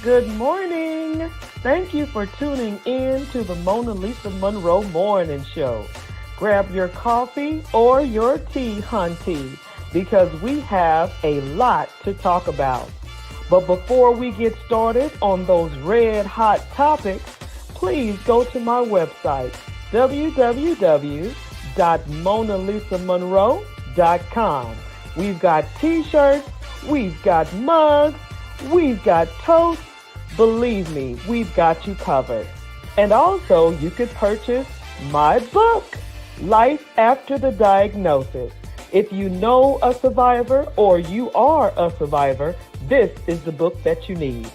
Good morning. Thank you for tuning in to the Monalisa Monroe Morning Show. Grab your coffee or your tea, hunty, because we have a lot to talk about. But before we get started on those red hot topics, please go to my website, www.monalisamonroe.com. We've got t-shirts, we've got mugs, we've got toast. Believe me, we've got you covered. And also, you could purchase my book, Life After the Diagnosis. If you know a survivor or you are a survivor, this is the book that you need.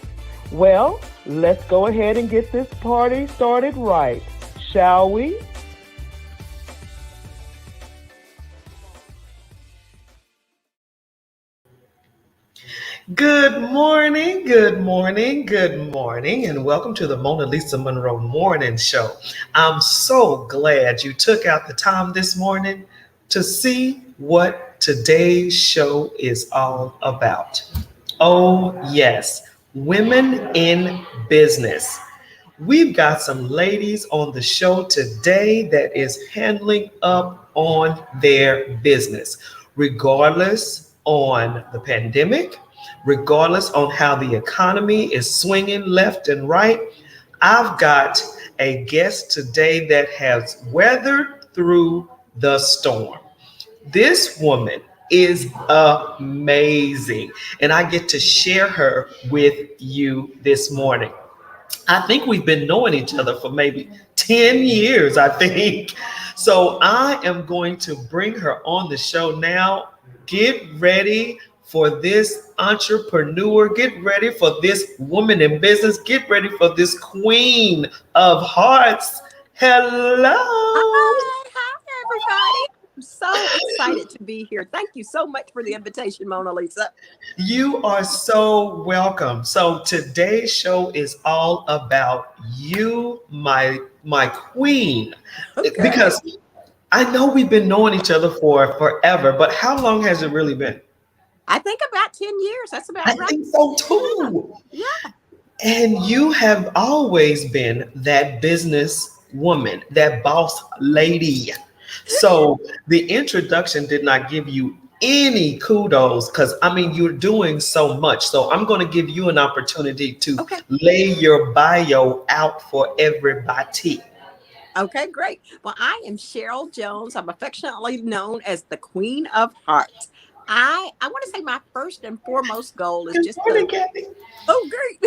Well, let's go ahead and get this party started right, shall we? Good morning, good morning, good morning, and welcome to the Monalisa Monroe Morning Show. I'm so glad you took out the time this morning to see what today's show is all about. Oh, yes, women in business. We've got some ladies on the show today that is handling up on their business, regardless on the pandemic, regardless on how the economy is swinging left and right. I've got a guest today that has weathered through the storm. This woman is amazing, and I get to share her with you this morning. I think we've been knowing each other for maybe 10 years, I think. So I am going to bring her on the show now. Get ready for this entrepreneur. Get ready for this woman in business. Get ready for this queen of hearts. Hello. Hi, everybody. I'm so excited to be here. Thank you so much for the invitation, Mona Lisa. You are so welcome. So today's show is all about you, my queen, Okay. because I know we've been knowing each other for forever, but how long has it really been? I think about 10 years. That's I about right. think so Yeah. too. Yeah. And you have always been that business woman, that boss lady. So the introduction did not give you any kudos because I mean, you're doing so much. So I'm going to give you an opportunity to Okay. lay your bio out for everybody. Okay, great. Well, I am Cheryl Jones. I'm affectionately known as the Queen of Hearts. I want to say my first and foremost goal is Good just to morning, Kathy. Oh, great.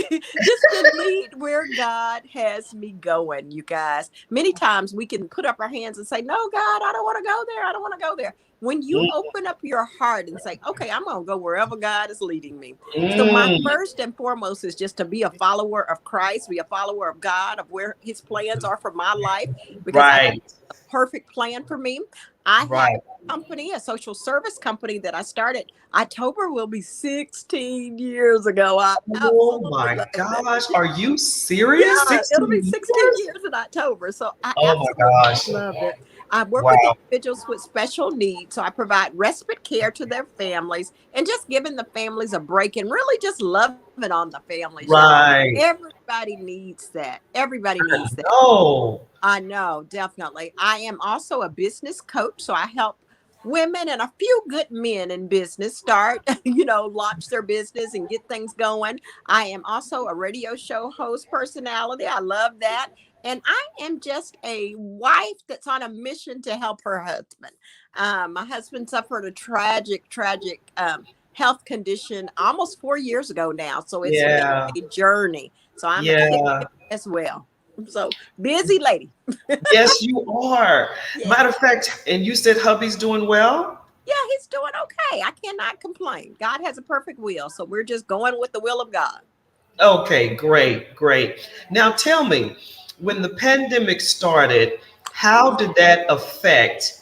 Just to lead where God has me going, you guys. Many times we can put up our hands and say, no, God, I don't want to go there. I don't want to go there. When you open up your heart and say, okay, I'm going to go wherever God is leading me. So my Mm, first and foremost is just to be a follower of Christ, be a follower of God, of where his plans are for my life, because I right, perfect plan for me. I have right. a company, a social service company that I started. October will be 16 years ago. I Oh absolutely my love it. gosh, are you serious? Yeah, it'll 16 be 16 years? years in October. So I Oh my absolutely gosh. love it. I work with Wow. individuals with special needs. So I provide respite care to their families and just giving the families a break and really just loving on the families, y'all. Right. Everybody needs that. Everybody needs that. No. I know, definitely. I am also a business coach, so I help women and a few good men in business start, launch their business and get things going. I am also a radio show host personality. I love that. And I am just a wife that's on a mission to help her husband. My husband suffered a tragic health condition almost 4 years ago now. So it's been Yeah. a journey. So I'm a Yeah. caregiver as well. So busy lady. Yes, you are. Yeah. Matter of fact, and you said hubby's doing well? Yeah, he's doing okay. I cannot complain. God has a perfect will. So we're just going with the will of God. Okay, great, great. Now tell me, when the pandemic started, how did that affect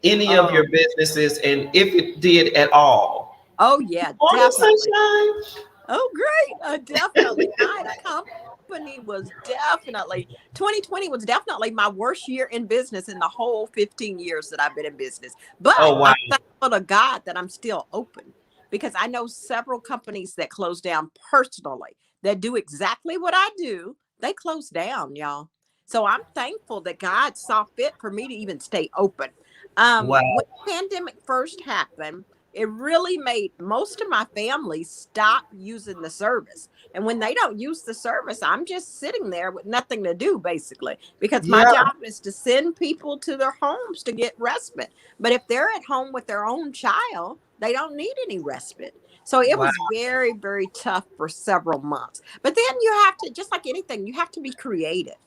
any of Oh, your businesses and if it did at all? oh yeah, Morning, definitely. sunshine. Oh, great. Definitely. My company was definitely 2020 was definitely my worst year in business in the whole 15 years that I've been in business. But Oh, wow. I'm thankful to God that I'm still open. because I know several companies that close down personally that do exactly what I do. They close down, y'all. So I'm thankful that God saw fit for me to even stay open. When Wow. the pandemic first happened, it really made most of my family stop using the service. And when they don't use the service, I'm just sitting there with nothing to do, basically, because my Yeah. job is to send people to their homes to get respite. But if they're at home with their own child, they don't need any respite. So it Wow. was very, very tough for several months. But then you have to, just like anything, you have to be creative.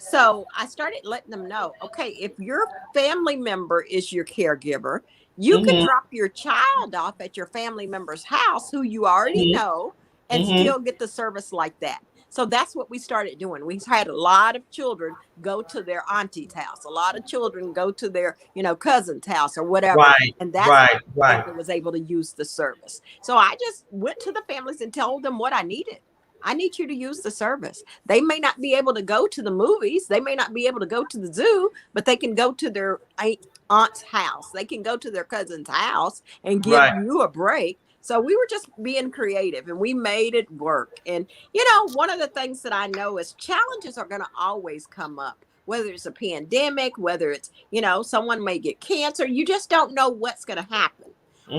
So I started letting them know, okay, if your family member is your caregiver, you can Mm-hmm. drop your child off at your family member's house who you already know and Mm-hmm. still get the service like that. So that's what we started doing. We had a lot of children go to their auntie's house. A lot of children go to their, cousin's house or whatever. Right. And that's Right. how Right. the family was able to use the service. So I just went to the families and told them what I needed. I need you to use the service. They may not be able to go to the movies. They may not be able to go to the zoo, but they can go to their aunt's house. They can go to their cousin's house and give Right. you a break. So we were just being creative and we made it work. And, one of the things that I know is challenges are going to always come up, whether it's a pandemic, whether it's, someone may get cancer. You just don't know what's going to happen.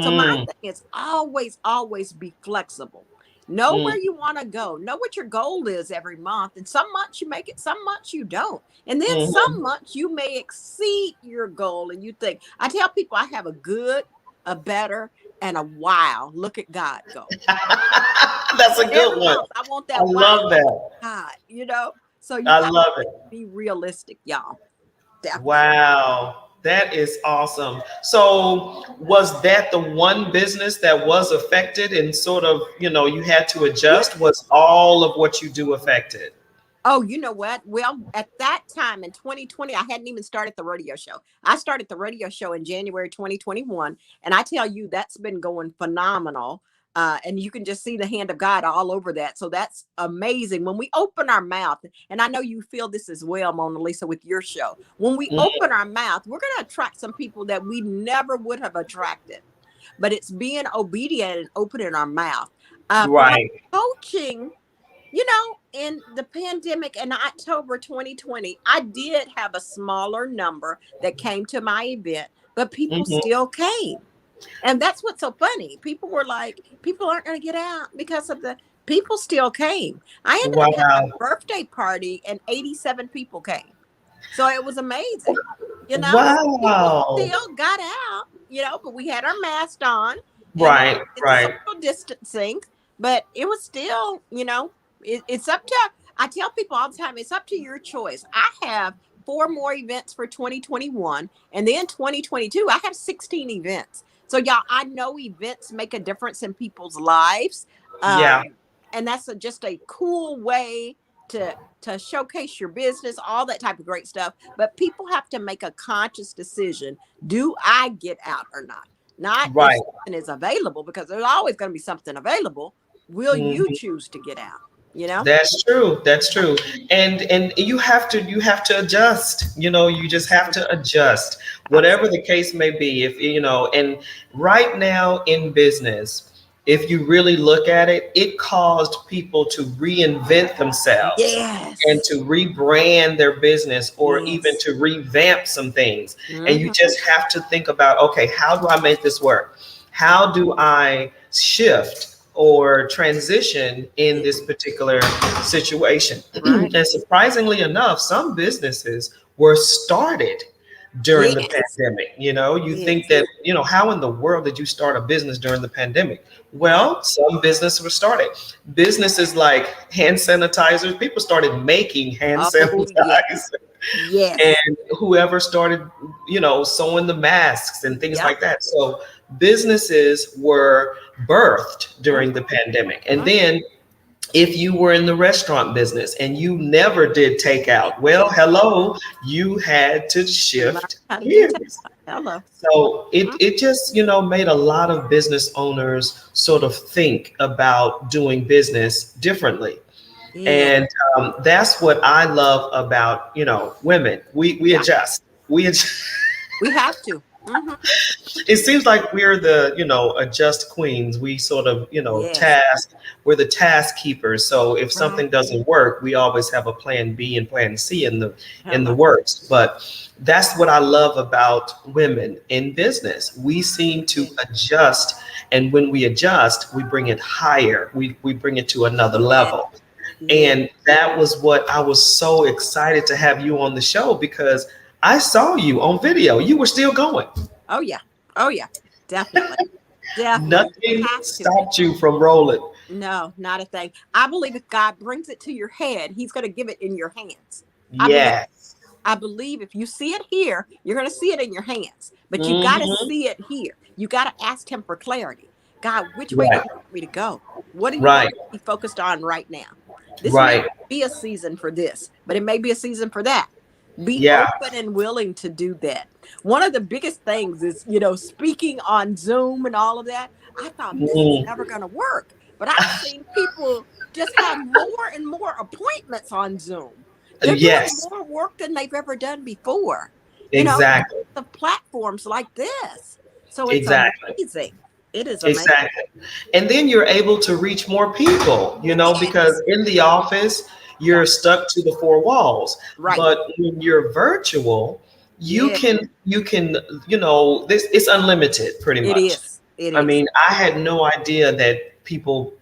So my Mm, thing is always, always be flexible. Know mm, where you want to go. Know what your goal is every month. And some months you make it, some months you don't. And then mhm. some months you may exceed your goal. And you think, I tell people I have a good, a better, and a wow. Look at God goal. That's a good Every one. month I want I that wow, love that. God. So you I have love to it. be realistic, y'all. Definitely. Wow. That is awesome. So, was that the one business that was affected and sort of, you had to Yeah. adjust? Was all of what you do affected? Oh, you know what? Well, at that time in 2020, I hadn't even started the radio show. I started the radio show in January 2021. And I tell you, that's been going phenomenal. And you can just see the hand of God all over that. So that's amazing. When we open our mouth, and I know you feel this as well, Mona Lisa, with your show. When we Mhm. open our mouth, we're going to attract some people that we never would have attracted. But it's being obedient and opening our mouth. For my Right. coaching, in the pandemic in October 2020, I did have a smaller number that came to my event, but people Hmm. still came. And that's what's so funny. People were like, people aren't going to get out because of the people still came. I ended up having a Wow. birthday party and 87 people came. So it was amazing, so people Wow. still got out, but we had our mask on and we Right. did the Right. social distancing, but it was still, it's up to, I tell people all the time, it's up to your choice. I have 4 more events for 2021 and then 2022, I have 16 events. So y'all, I know events make a difference in people's lives. Yeah. And that's just a cool way to showcase your business, all that type of great stuff. But people have to make a conscious decision. Do I get out or not? Not if Right. something is available, because there's always going to be something available. Will you Mhm. choose to get out? You know? That's true. That's true. And you have to adjust. You just have to adjust. Whatever Absolutely. the case may be. If and right now in business, if you really look at it, it caused people to reinvent themselves and Yes. to rebrand their business or even Yes. to revamp some things. And you Hmm. just have to think about, okay, how do I make this work? How do I shift or transition in Yeah. this particular situation? Right. And surprisingly enough, some businesses were started during the Yes. pandemic. You think Yes. that, how in the world did you start a business during the pandemic? Right. Well, some businesses were started. Businesses like hand sanitizers, people started making hand Oh, yes. sanitizer. Yes. And whoever started, sewing the masks and things Yep. like that. So businesses were birthed Mhm. during the pandemic. And Right. then if you were in the restaurant business and you never did takeout, well, Take hello, you had to learn shift how to do that. gears. Hello. So it Mhm. it just made a lot of business owners sort of think about doing business differently, Yeah. and that's what I love about women. We Yeah. adjust. We adjust. We have to. Mm-hmm. It seems like we're the, adjust queens. We sort of, Yes. we're the task keepers. So if Right. something doesn't work, we always have a plan B and plan C in the Hello. works. But that's what I love about women in business. We seem to Yes. adjust, and when we adjust, we bring it higher. We bring it to another Yes. level. Yes. And that was what I was so excited to have you on the show, because I saw you on video. You were still going. Oh yeah. Oh yeah. Definitely. Definitely. Nothing Have to be. stopped you from rolling. No, not a thing. I believe if God brings it to your head, He's going to give it in your hands. I believe. Yes. I believe if you see it here, you're going to see it in your hands. But you got to Hmm. see it here. You got to ask Him for clarity. God, which way do Right. you want me to go? What do you want Right. me to be focused on right now? This may Right. be a season for this, but it may be a season for that. Be Yeah. open and willing to do that. One of the biggest things is, speaking on Zoom and all of that. I thought this is Mm. never going to work, but I've seen people just have more and more appointments on Zoom. They're doing Yes. more work than they've ever done before, you know, Exactly. the platforms like this. So it's Exactly. amazing. It is amazing. Exactly. And then you're able to reach more people, because Yes. in the office, Yeah. you're stuck to the four walls. Right. But when you're virtual, you Yeah. can, this it's unlimited pretty It much. is. It I is. mean, I had no idea that people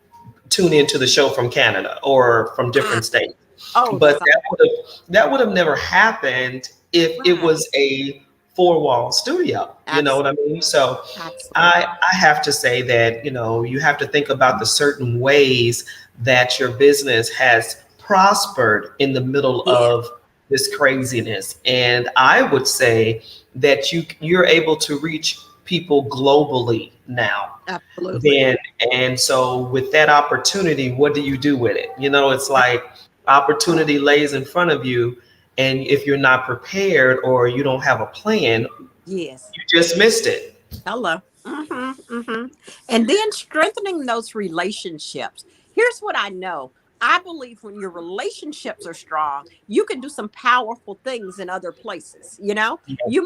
tune into the show from Canada or from Ah, different states. oh, But that's that would have never happened if it right. was a four-wall studio. You know what Absolutely. I mean? So Absolutely. I have to say that, you have to think about the certain ways that your business has prospered in the middle Yeah. of this craziness. And I would say that you're able to reach people globally now. Absolutely. Then, and so with that opportunity, what do you do with it? It's like opportunity lays in front of you, and if you're not prepared or you don't have a plan, Yes. you just missed it. Hello. And then strengthening those relationships. Here's what I know. I believe when your relationships are strong, you can do some powerful things in other places. You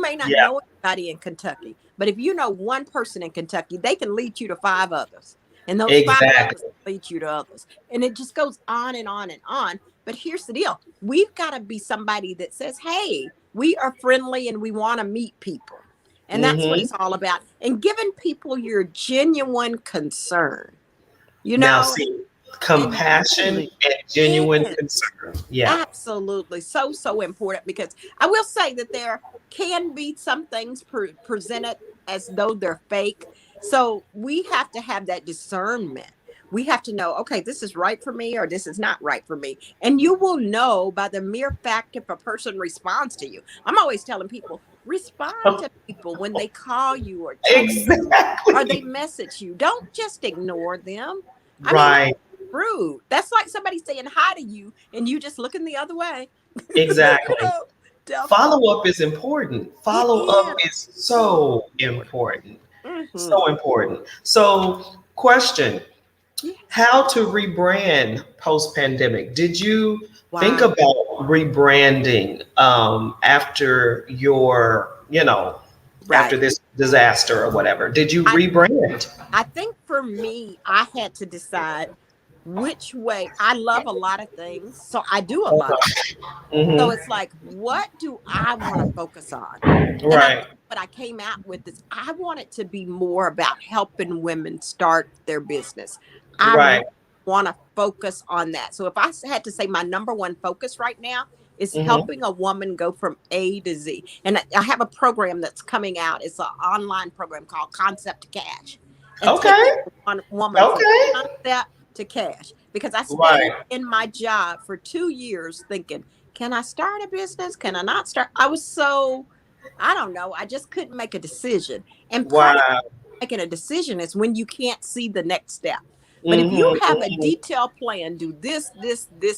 may not Yeah, know anybody in Kentucky, but if you know one person in Kentucky, they can lead you to five others. And those five others exactly. lead you to others. And it just goes on and on and on. But here's the deal. We've got to be somebody that says, hey, we are friendly and we want to meet people. And that's what Hmm. it's all about. And giving people your genuine concern, you Now, know, see, and compassion really and genuine is concern. Yeah. absolutely so, so important because I will say that there can be some things presented as though they're fake. So we have to have that discernment. We have to know, okay, this is right for me or this is not right for me. And you will know by the mere fact if a person responds to you. I'm always telling people, respond to people when they call you or text you or they Exactly. message you. Don't just ignore them. I mean, Right. rude. That's like somebody saying hi to you and you just looking the other way. you Exactly. know, definitely. Follow up is important. It Follow up is is so so important. important. Hmm. So important. So, question: Yes. how to rebrand post pandemic? Did you think Wow. about rebranding after after Right. this disaster or whatever? Did you I rebrand? I think for me, I had to decide which way. I love a lot of things, so I do a lot of things. So Hmm. it's like, what do I want to focus on? And I think Right. what I came out with is I want it to be more about helping women start their business. I really Right. want to focus on that. So if I had to say my number one focus right now is Hmm. helping a woman go from A to Z. And I have a program that's coming out. It's an online program called Concept to Cash. And taking Okay. one woman from Okay. concept to cash. Because I stayed Right. in my job for 2 years thinking, can I start a business? Can I not start? I was so, I don't know. I just couldn't make a decision. And part of Wow. making a decision is when you can't see the next step. But if you Hmm. have a Hmm. detailed plan, do this,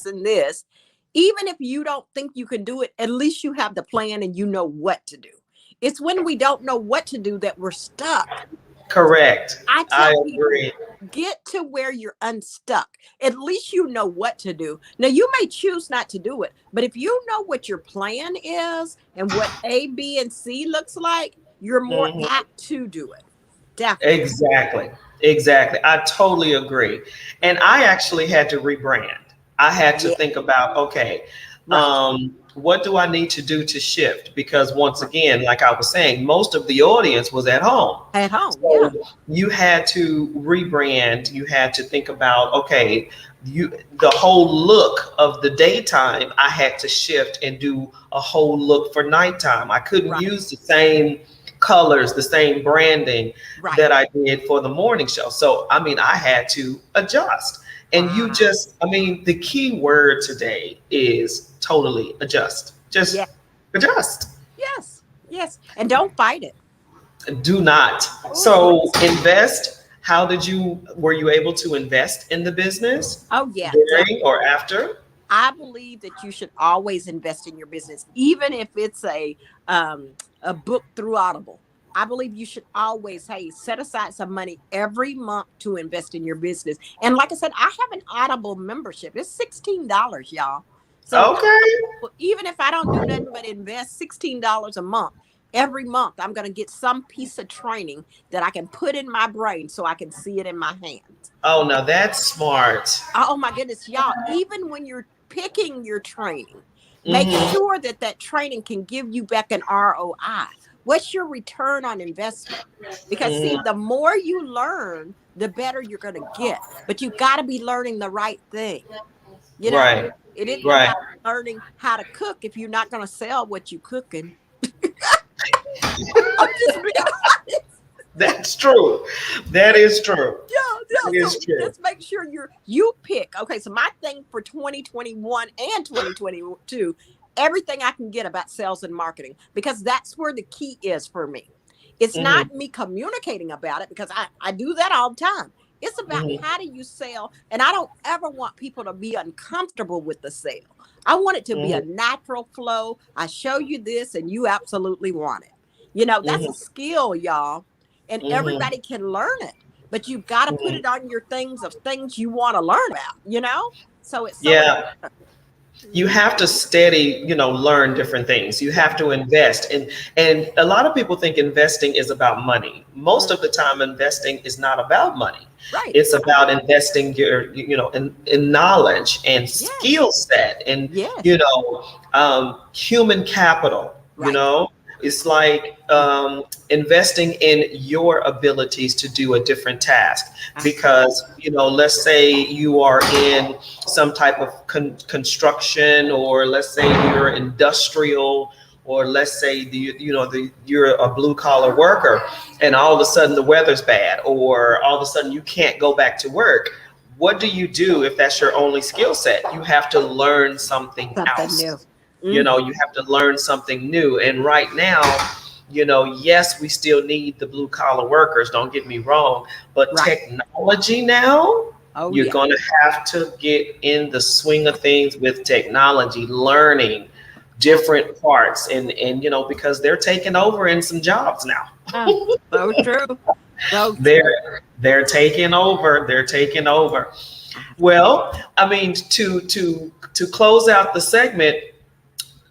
and this, even if you don't think you can do it, at least you have the plan and you know what to do. It's when we don't know what to do that we're stuck. Correct. I I tell people, agree. get to where you're unstuck. At least you know what to do. Now, you may choose not to do it, but if you know what your plan is and what A, B, and C looks like, you're more Mhm. apt to do it. Definitely. Exactly. Exactly. I totally agree. And Mhm. I actually had to rebrand. I had to Yeah, think about, okay, right, what do I need to do to shift? Because once right. again, like I was saying, most of the audience was at home. At home, yeah, So you had to rebrand. You had to think about, okay, the whole look of the daytime, I had to shift and do a whole look for nighttime. I couldn't right, use the same colors, the same branding right. that I did for the morning show. So, I mean, I had to adjust. And you Wow. just, I mean, the key word today is totally adjust. Yeah, Just adjust. yes, yes. And don't fight it. Do not. Oh, So please. invest. Were you able to invest in the business Oh, yeah, during or after? I believe that you should always invest in your business, even if it's a book through Audible. I believe you should always, hey, set aside some money every month to invest in your business. And like I said, I have an Audible membership. It's $16, y'all. So Okay. even if I don't do nothing but invest $16 a month, every month I'm going to get some piece of training that I can put in my brain so I can see it in my hands. Oh, now that's smart. Oh my goodness, y'all, even when you're picking your training, make Hmm. sure that that training can give you back an ROI. What's your return on investment? Because see, Hmm. the more you learn, the better you're going to get. But you got to be learning the right thing. You know, Right. it isn't Right. about learning how to cook if you're not going to sell what you cooking. I'm just being honest. That's true. That is true. Yeah, That yeah. is So true. just make sure you pick. Okay, so my thing for 2021 and 2022, everything I can get about sales and marketing, because that's where the key is for me. It's Hmm. not me communicating about it because I do that all the time. It's about Hmm. how do you sell, and I don't ever want people to be uncomfortable with the sale. I want it to be a Hmm. natural flow. I show you this, and you absolutely want it. You know, that's a Hmm. skill, y'all, and Hmm. everybody can learn it, but you've got to put Hmm. it on your things of things you want to learn about, you know? So it's so Yeah. important. You Mhm. have to steady, learn different things. You Yeah. have to invest. And a lot of people think investing is about money. Most Mm. of the time, investing is not about money. Right. It's about investing in knowledge and Yes. skill set and, Yes. human capital. Right. It's like Mm. investing in your abilities to do a different task. Absolutely. Because, let's say you are in some type of construction, or let's say you're industrial, or let's say you're a blue collar worker, and all of a sudden the weather's bad, or all of a sudden you can't go back to work. What do you do if that's your only skill set? You have to learn something Something new. else. Hmm. You have to learn something new. And right now, yes, we still need the blue collar workers, don't get me wrong, but Right. technology now, Oh, you're yeah. going to have to get in the swing of things with technology, learning Absolutely. different parts, and because they're taking over in some jobs now. So true. So true. They're taking over. They're taking over. Well, I mean, to close out the segment,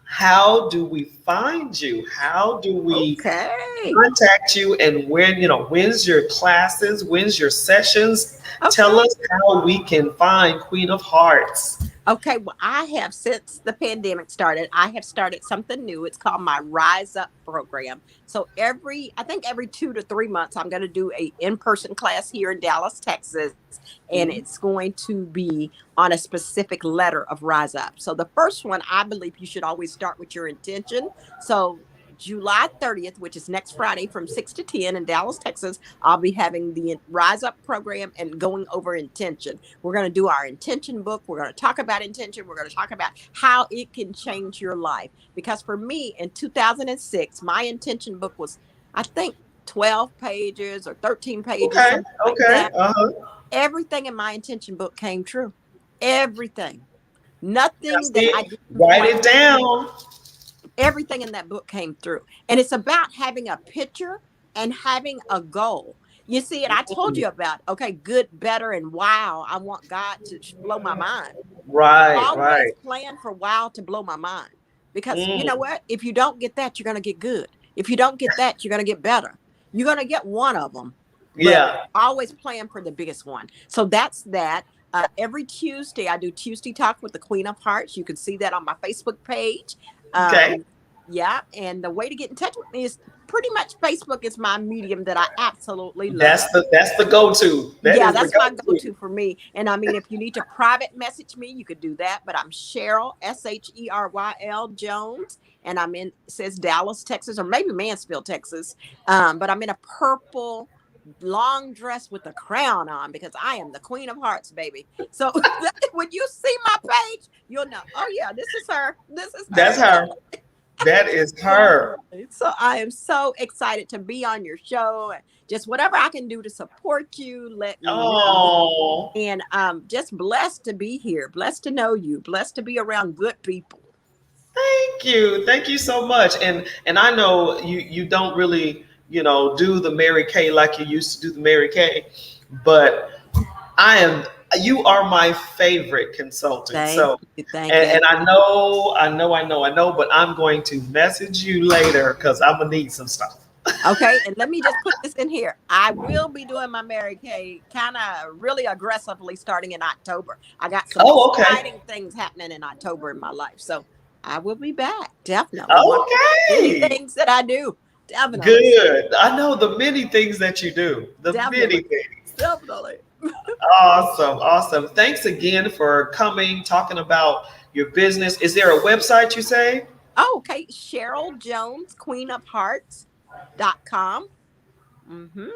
how do we find you? How do we Okay. contact you? And when's your classes? When's your sessions? Tell Okay. us how we can find Queen of Hearts. Okay, well, I have since the pandemic started, I have started something new. It's called my Rise Up program. So I think every 2 to 3 months, I'm going to do a in-person class here in Dallas, Texas, and Mhm. it's going to be on a specific letter of Rise Up. So the first one, I believe you should always start with your intention. So July 30th, which is next Friday from 6 to 10 in Dallas, Texas, I'll be having the Rise Up program and going over intention. We're going to do our intention book. We're going to talk about intention. We're going to talk about how it can change your life. Because for me in 2006, my intention book was, I think, 12 pages or 13 pages, Okay. something like Okay. that. Uh-huh. Everything in my intention book came true. Everything. Now, Nothing that I see, did in write it down. everything in that book came through. And it's about having a picture and having a goal. You see, and I told Mhm. you about, okay, good, better, and wow. I want God to blow my mind. Right. Always Right. plan for wow to blow my mind. Because you know Mm. what? If you don't get that, you're going to get good. If you don't get that, you're going to get better. You're going to get one of them, but Yeah. always plan for the biggest one. So that's that. Every Tuesday, I do Tuesday Talk with the Queen of Hearts. You can see that on my Facebook page. Okay. Yeah, and the way to get in touch with me is pretty much Facebook is my medium that I absolutely love. That's the go-to. That's my go-to for me. And I mean, if you need to private message me, you could do that. But I'm Cheryl, Sheryl Jones, and it says Dallas, Texas, or maybe Mansfield, Texas. But I'm in a purple long dress with a crown on because I am the Queen of Hearts, baby. So when you see my page, you'll know, oh yeah, this is her. That's her. That is her. So I am so excited to be on your show. Just whatever I can do to support you, let me know. And just blessed to be here, blessed to know you, blessed to be around good people. Thank you so much. And I know you don't really do the Mary Kay like you used to do the Mary Kay, but you are my favorite consultant. Thank you. And I know, but I'm going to message you later because I'm gonna need some stuff. Okay, and let me just put this in here. I will be doing my Mary Kay kind of really aggressively starting in October. I got some exciting things happening in October in my life, so I will be back, definitely. Okay. Many things that I do, definitely. Good. I know the many things that you do. Many things. Definitely. Awesome. Thanks again for coming, talking about your business. Is there a website you say? Oh, okay. Cheryl Jones, queenofhearts.com.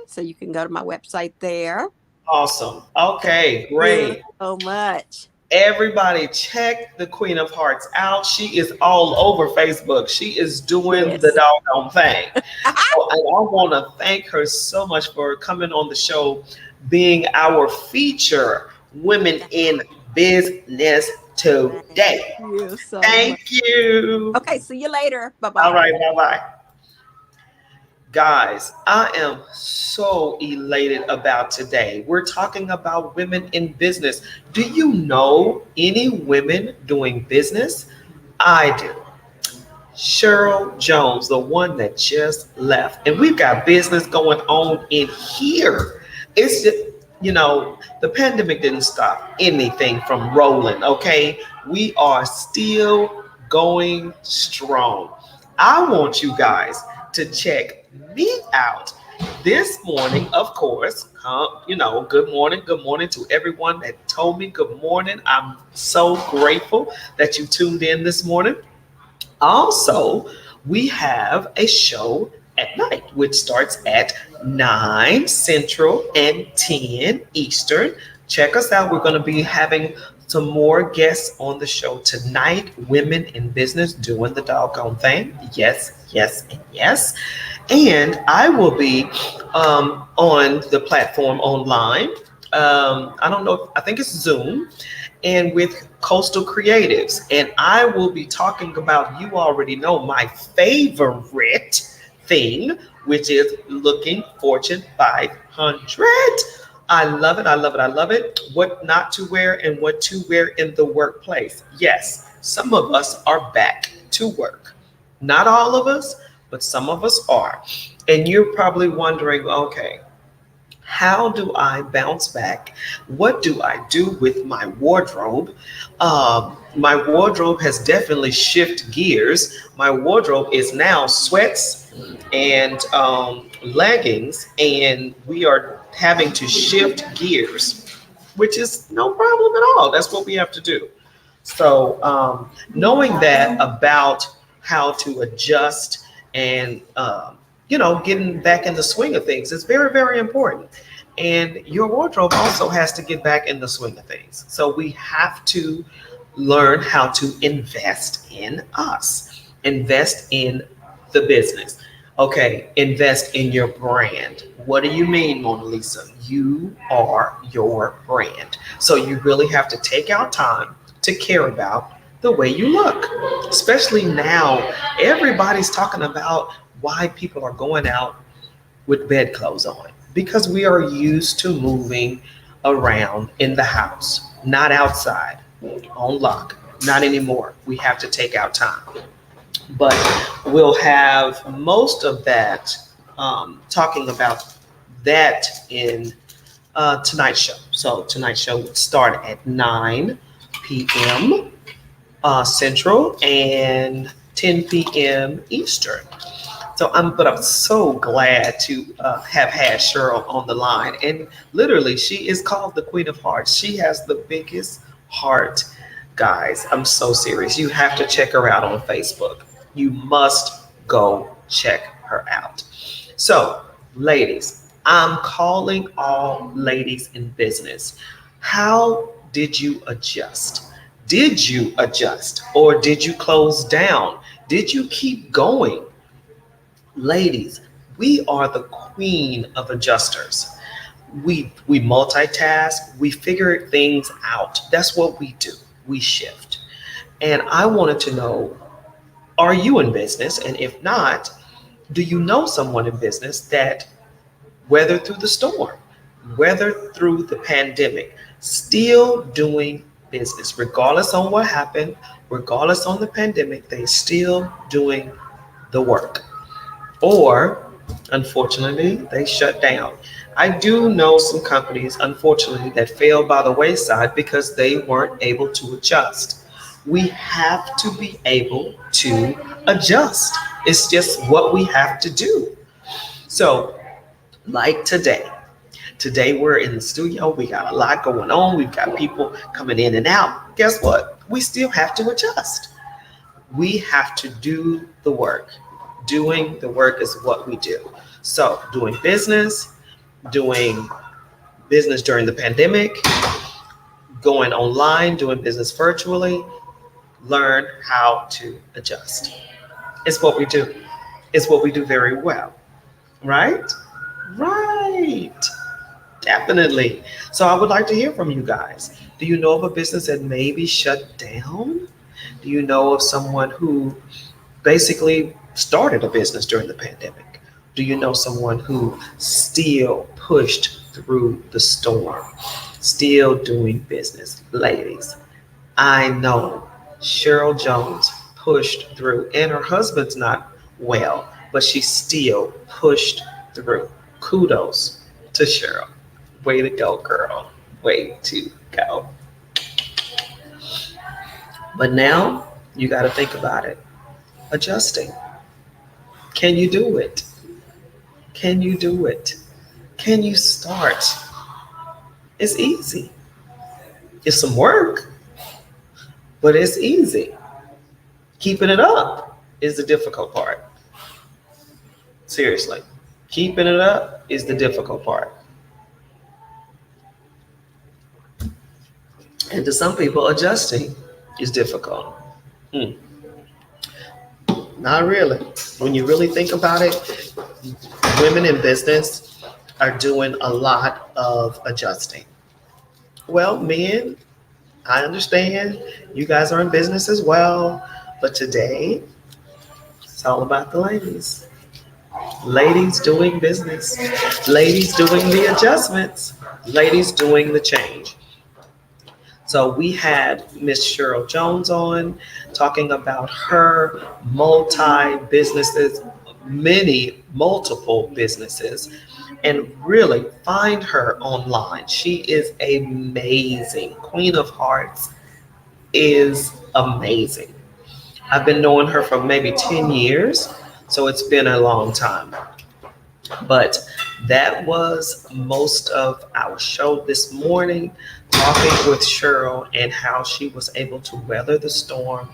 So you can go to my website there. Awesome. Okay, great. Thank you so much. Everybody check the Queen of Hearts out. She is all over Facebook. She is doing the doggone thing. And I want to thank her so much for coming on the show, being our feature Women in Business today. Thank you. Okay, see you later. Bye-bye. All right, bye-bye. Guys, I am so elated about today. We're talking about women in business. Do you know any women doing business? I do. Cheryl Jones, the one that just left. And we've got business going on in here. It's just, the pandemic didn't stop anything from rolling, okay? We are still going strong. I want you guys to check me out this morning, of course. Good morning to everyone that told me good morning. I'm so grateful that you tuned in this morning. Also, we have a show at night, which starts at 9 Central and 10 Eastern. Check us out. We're going to be having some more guests on the show tonight. Women in business doing the doggone thing. Yes, and yes. And I will be on the platform online. I don't know. I think it's Zoom, and with Coastal Creatives. And I will be talking about, you already know, my favorite thing, which is looking Fortune 500. I love it. What not to wear and what to wear in the workplace. Yes, some of us are back to work. Not all of us, but some of us are. And you're probably wondering, okay, how do I bounce back? What do I do with my wardrobe? My wardrobe has definitely shifted gears. My wardrobe is now sweats and leggings, and we are having to shift gears, which is no problem at all. That's what we have to do. So knowing that about how to adjust and getting back in the swing of things is very, very important. And your wardrobe also has to get back in the swing of things. So we have to learn how to invest in us, invest in the business. Okay, invest in your brand. What do you mean, Monalisa? You are your brand. So you really have to take out time to care about the way you look. Especially now, everybody's talking about why people are going out with bedclothes on, because we are used to moving around in the house, not outside, on lock. Not anymore. We have to take out time. But we'll have most of that talking about that in tonight's show. So tonight's show would start at 9 p.m. Central and 10 p.m. Eastern. But I'm so glad to have had Cheryl on the line. And literally, she is called the Queen of Hearts. She has the biggest heart, guys. I'm so serious. You have to check her out on Facebook. You must go check her out. So, ladies, I'm calling all ladies in business. How did you adjust? Did you adjust or did you close down? Did you keep going? Ladies, we are the queen of adjusters. We multitask, we figure things out. That's what we do. We shift. And I wanted to know, are you in business? And if not, do you know someone in business that weathered through the storm, weathered through the pandemic, still doing business, regardless on what happened, regardless on the pandemic, they still doing the work? Or unfortunately, they shut down. I do know some companies, unfortunately, that fell by the wayside because they weren't able to adjust. We have to be able to adjust. It's just what we have to do. So, like today. Today we're in the studio. We got a lot going on. We've got people coming in and out. Guess what? We still have to adjust. We have to do the work. Doing the work is what we do. So, doing business during the pandemic, going online, doing business virtually, learn how to adjust. It's what we do. It's what we do very well. Right? Right. Definitely. So I would like to hear from you guys. Do you know of a business that maybe shut down? Do you know of someone who basically started a business during the pandemic? Do you know someone who still pushed through the storm, still doing business? Ladies, I know Cheryl Jones pushed through, and her husband's not well, but she still pushed through. Kudos to Cheryl. Way to go, girl. Way to go. But now you got to think about it. Adjusting. Can you do it? Can you do it? Can you start? It's easy. It's some work, but it's easy. Keeping it up is the difficult part. Seriously. Keeping it up is the difficult part. And to some people, adjusting is difficult. Not really. When you really think about it, women in business are doing a lot of adjusting. Well, men, I understand you guys are in business as well, but today it's all about the ladies. Ladies doing business, ladies doing the adjustments, ladies doing the change. So we had Miss Cheryl Jones on talking about her multi-businesses, multiple businesses, and really find her online. She is amazing. Queen of Hearts is amazing. I've been knowing her for maybe 10 years, so it's been a long time. But that was most of our show this morning, talking with Cheryl and how she was able to weather the storm,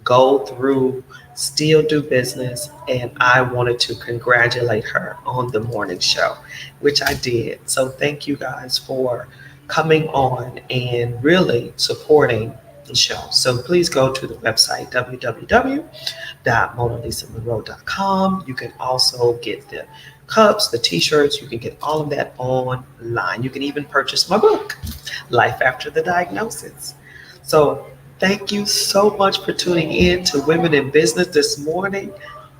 go through, still do business. And I wanted to congratulate her on the morning show, which I did. So thank you guys for coming on and really supporting the show. So please go to the website, www.monalisamonroe.com. You can also get the cups, the t-shirts. You can get all of that online. You can even purchase my book, Life After the Diagnosis. So thank you so much for tuning in to Women in Business this morning.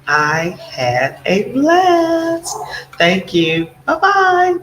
I had a blast. Thank you. Bye-bye.